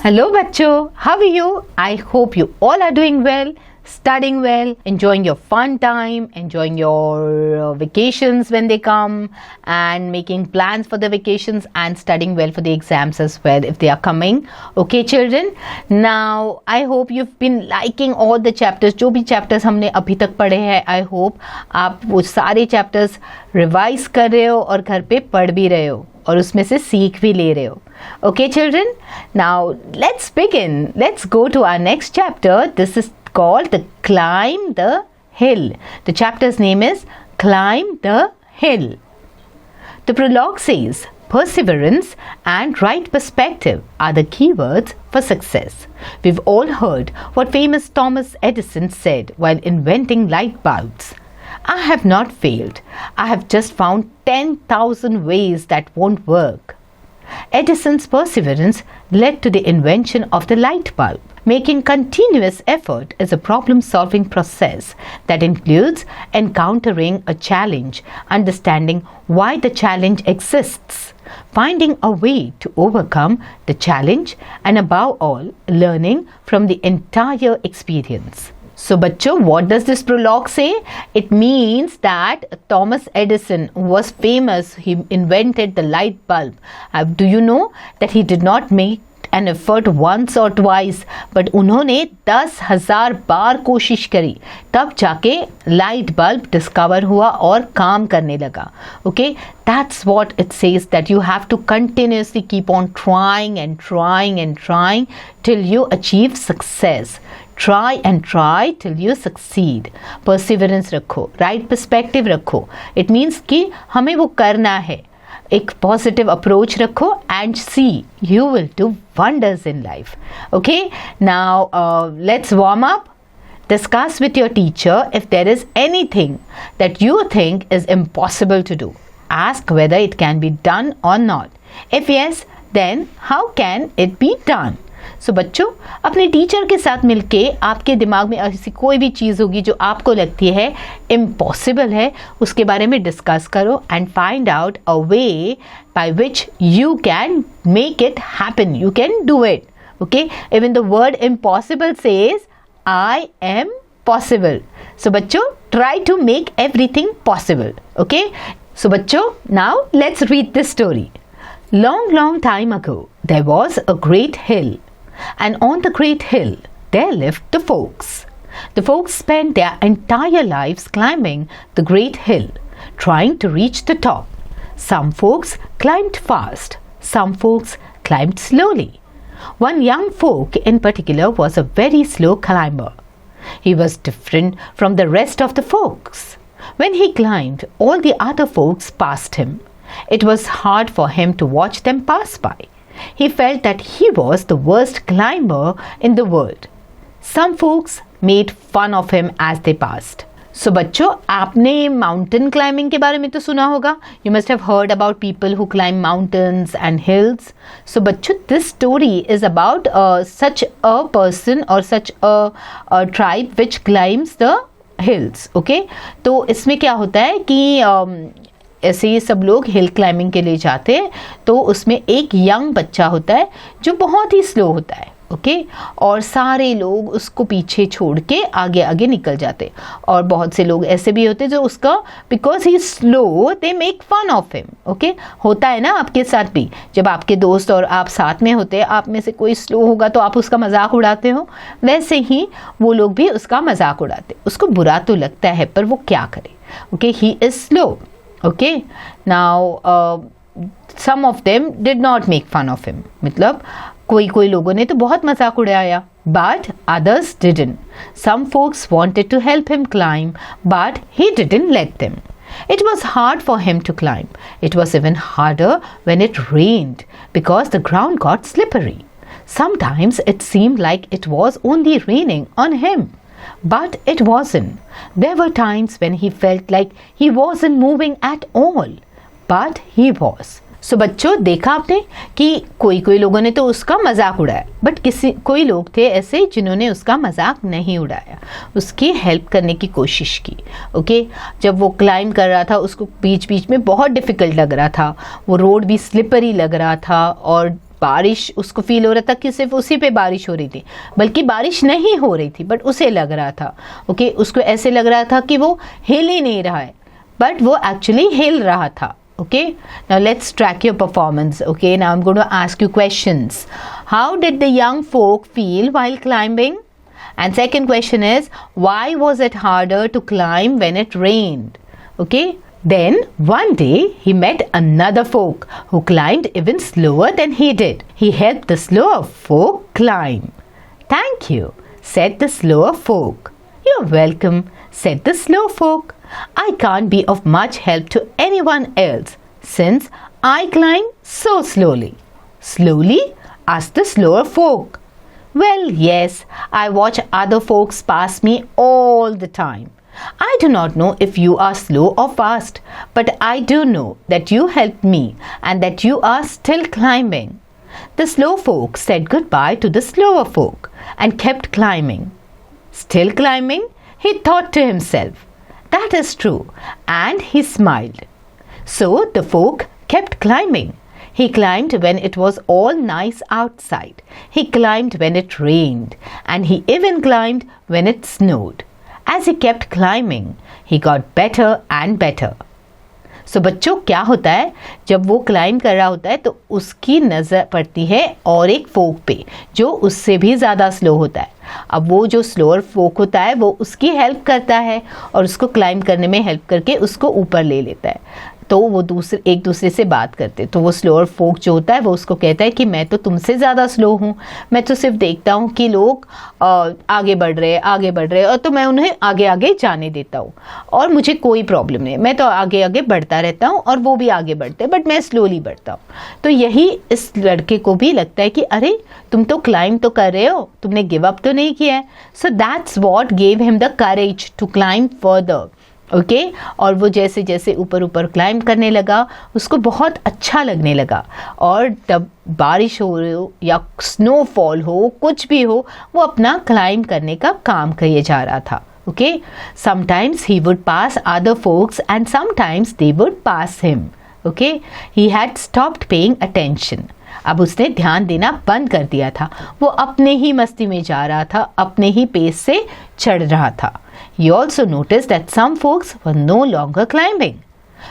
Hello bachcho, how are you? I hope you all are doing well, studying well, enjoying your fun time, enjoying your vacations when they come, and making plans for the vacations and studying well for the exams as well if they are coming. Okay children, now I hope you've been liking all the chapters. जो भी chapters हमने अभी तक पढ़े हैं, I hope आप वो सारे chapters revise कर रहे हो और घर पे पढ़ भी रहे हो और उसमें से सीख भी ले रहे हो. Okay children, now let's begin. Let's go to our next chapter. This is called the Climb the Hill. The chapter's name is Climb the Hill. The prologue says perseverance and right perspective are the keywords for success. We've all heard what famous Thomas Edison said while inventing light bulbs. I have not failed. I have just found 10,000 ways that won't work. Edison's perseverance led to the invention of the light bulb. Making continuous effort is a problem-solving process that includes encountering a challenge, understanding why the challenge exists, finding a way to overcome the challenge, and above all, learning from the entire experience. So, bachcho, what does this prologue say? It means that Thomas Edison was famous. He invented the light bulb. Do you know that he did not make an effort once or twice, but उन्होंने 10,000 बार कोशिश करी, तब जाके light bulb discover हुआ और काम करने लगा. Okay, that's what it says, that you have to continuously keep on trying and trying and trying till you achieve success. Try and try till you succeed. Perseverance रखो, right perspective रखो. It means कि हमें वो करना है. एक positive approach रखो and see you will do wonders in life. Okay, now let's warm up. Discuss with your teacher if there is anything that you think is impossible to do. Ask whether it can be done or not. If yes, then how can it be done? So बच्चों, अपने teacher के साथ मिलके आपके दिमाग में ऐसी कोई भी चीज़ होगी जो आपको लगती है इम्पॉसिबल है, उसके बारे में डिस्कस करो and find out a way by which you can make it happen. You can do it. Okay, even the word impossible says I am possible. So बच्चों, try to make everything possible. Okay, so बच्चों, now let's read this story. Long time ago, there was a great hill. And on the great hill, there lived the folks. The folks spent their entire lives climbing the great hill, trying to reach the top. Some folks climbed fast, some folks climbed slowly. One young folk in particular was a very slow climber. He was different from the rest of the folks. When he climbed, all the other folks passed him. It was hard for him to watch them pass by. He felt that he was the worst climber in the world. Some folks made fun of him as they passed. So बच्चों, आपने mountain climbing के बारे में तो सुना होगा. You must have heard about people who climb mountains and hills. So बच्चों, this story is about such a person or such a tribe which climbs the hills. Okay, तो इसमें क्या होता है कि ऐसे ये सब लोग हिल क्लाइंबिंग के लिए जाते हैं, तो उसमें एक यंग बच्चा होता है जो बहुत ही स्लो होता है. ओके, और सारे लोग उसको पीछे छोड़ के आगे आगे निकल जाते. और बहुत से लोग ऐसे भी होते हैं जो उसका because he slow they make fun of him. Okay, होता है ना आपके साथ भी, जब आपके दोस्त और आप साथ में होते हैं, आप में से कोई स्लो होगा तो आप उसका मजाक उड़ाते हो, वैसे ही वो लोग भी उसका मजाक उड़ाते. उसको बुरा तो लगता है पर वो क्या करे. Okay, he is slow. Okay, now some of them did not make fun of him. मतलब कोई लोगों ने तो बहुत मजाक उड़ाया, but others didn't. Some folks wanted to help him climb, but he didn't let them. It was hard for him to climb. It was even harder when it rained because the ground got slippery. Sometimes it seemed like it was only raining on him. But it wasn't. There were times when he felt like he wasn't moving at all. But he was. So बच्चों, देखा आपने कि कोई लोगों ने तो उसका मजाक उड़ाया, बट कोई लोग थे ऐसे जिन्होंने उसका मजाक नहीं उड़ाया, उसकी हेल्प करने की कोशिश की. ओके, जब वो क्लाइंब कर रहा था उसको बीच बीच में बहुत डिफ़िकल्ट लग रहा था, वो रोड भी स्लिपरी लग रहा था और बारिश उसको फील हो रहा था कि सिर्फ उसी पे बारिश हो रही थी, बल्कि बारिश नहीं हो रही थी, बट उसे लग रहा था, ओके, उसको ऐसे लग रहा था कि वो हिल ही नहीं रहा है, बट वो एक्चुअली हिल रहा था. Okay, now let's track your performance. Okay, now I'm going to ask you questions. How did the young folk feel while climbing? And second question is, why was it harder to climb when it rained? Okay, then one day he met another folk who climbed even slower than he did. He helped the slower folk climb. Thank you, said the slower folk. You're welcome, said the slow folk. I can't be of much help to anyone else since I climb so slowly. Slowly? Asked the slower folk. Well, yes, I watch other folks pass me all the time. I do not know if you are slow or fast, but I do know that you helped me and that you are still climbing. The slow folk said goodbye to the slower folk and kept climbing. Still climbing? He thought to himself. That is true, and he smiled. So the folk kept climbing. He climbed when it was all nice outside. He climbed when it rained, and he even climbed when it snowed. As he kept climbing, he got better and better. So बच्चों, क्या होता है जब वो climb कर रहा होता है तो उसकी नज़र पड़ती है और एक फोक पे जो उससे भी ज़्यादा स्लो होता है. अब वो जो स्लोअर फोक होता है वो उसकी हेल्प करता है और उसको क्लाइंब करने में हेल्प करके उसको ऊपर ले लेता है. तो वो एक दूसरे से बात करते, तो वो स्लोअर फोक जो होता है वो उसको कहता है कि मैं तो तुमसे ज़्यादा स्लो हूँ, मैं तो सिर्फ देखता हूँ कि लोग आगे बढ़ रहे हैं और तो मैं उन्हें आगे आगे जाने देता हूँ और मुझे कोई प्रॉब्लम नहीं, मैं तो आगे आगे बढ़ता रहता हूँ और वो भी आगे बढ़ते हैं, बट मैं स्लोली बढ़ता हूँ. तो यही इस लड़के को भी लगता है कि अरे तुम तो क्लाइंब तो कर रहे हो, तुमने गिव अप तो नहीं किया है. So that's what gave him the courage to climb further. Okay, और वो जैसे जैसे ऊपर ऊपर क्लाइंब करने लगा उसको बहुत अच्छा लगने लगा, और तब बारिश हो या स्नोफॉल हो कुछ भी हो वो अपना क्लाइंब करने का काम किए जा रहा था. Okay, sometimes he would pass other folks and sometimes they would pass him. Okay, he had stopped paying attention. अब उसने ध्यान देना बंद कर दिया था, वो अपने ही मस्ती में जा रहा था, अपने ही पेस से चढ़ रहा था. He also noticed that some folks were no longer climbing.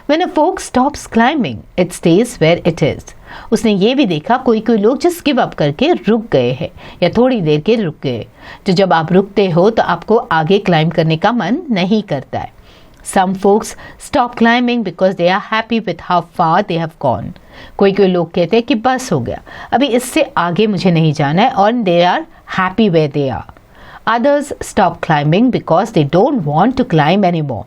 When a folk stops climbing, it stays where it is. उसने ये भी देखा कोई कोई लोग जस्ट गिव अप करके रुक गए हैं या थोड़ी देर के रुक गए. तो जब आप रुकते हो तो आपको आगे क्लाइंब करने का मन नहीं करता है. Some folks stop climbing because they are happy with how far they have gone. कोई कोई लोग कहते हैं कि बस हो गया, अभी इससे आगे मुझे नहीं जाना है, और they are happy where they are. Others stop climbing because they don't want to climb anymore.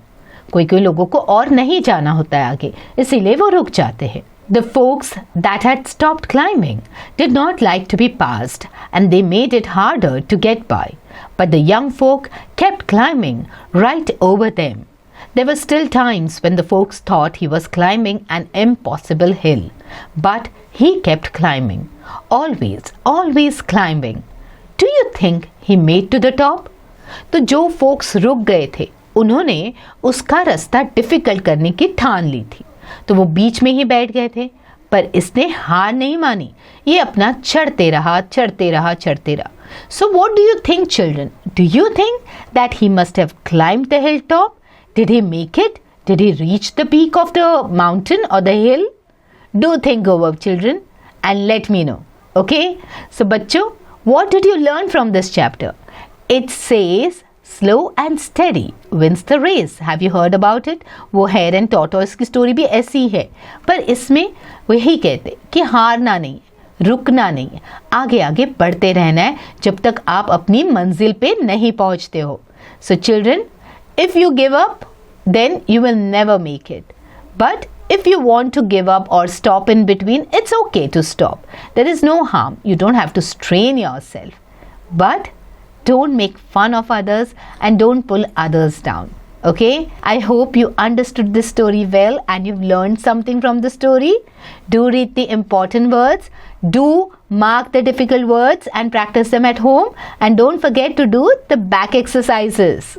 कोई कोई लोगों को और नहीं जाना होता है आगे, इसीलिए वो रुक जाते हैं. The folks that had stopped climbing did not like to be passed, and they made it harder to get by. But the young folk kept climbing right over them. There were still times when the folks thought he was climbing an impossible hill, but he kept climbing, always climbing. Do you think he made to the top? तो जो folks रुक गए थे उन्होंने उसका रास्ता difficult करने की ठान ली थी, तो वो बीच में ही बैठ गए थे, पर इसने हार नहीं मानी, ये अपना चढ़ते रहा. So what do you think, children? Do you think that he must have climbed the hilltop? Did he make it? Did he reach the peak of the mountain or the hill? Do think over, children, and let me know. Okay? So बच्चों, what did you learn from this chapter? It says slow and steady wins the race. Have you heard about it? वो hare and tortoise की story भी ऐसी ही है, पर इसमें वही कहते कि हारना नहीं, रुकना नहीं है, आगे आगे बढ़ते रहना है जब तक आप अपनी मंजिल पे नहीं पहुंचते हो. So children, if you give up, then you will never make it. But if you want to give up or stop in between, it's okay to stop. There is no harm. You don't have to strain yourself. But don't make fun of others and don't pull others down. Okay? I hope you understood this story well and you've learned something from the story. Do read the important words. Do mark the difficult words and practice them at home. And don't forget to do the back exercises.